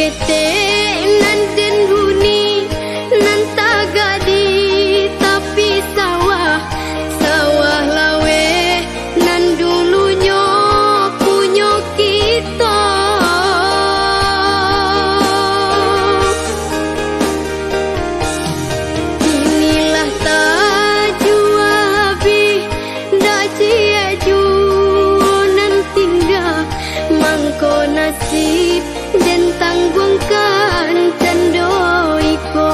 kete nan den huni nan tagadi tapi sawah sawah lawe nan dulunya punya kita. Inilah tajua habis dak cia jua nan tinggal mangko nasib dan tanggungkan tendoiko.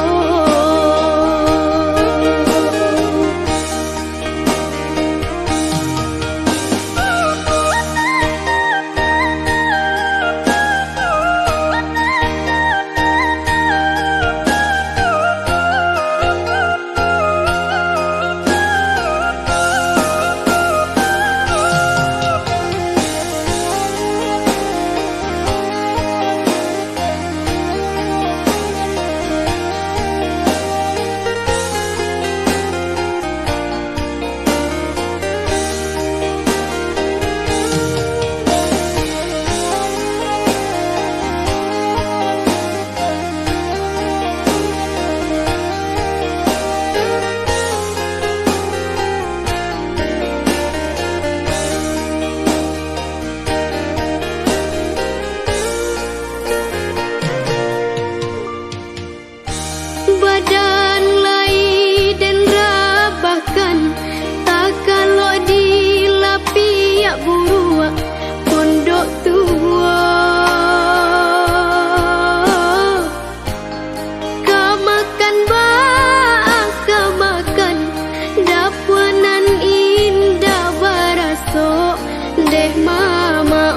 Badan lai dan rabahkan tak kalau dilapiak buruak pondok tua. Kamakan baak kamakan dapuanan indah barasok deh mama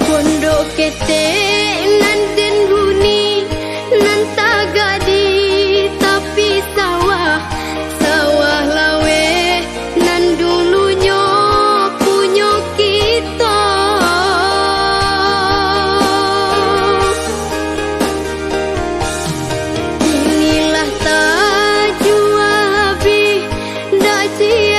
pondok kete nan den huni nan tagadi tapi sawah sawah lawe nan dulunya punya kita. Inilah tajua habis dak cia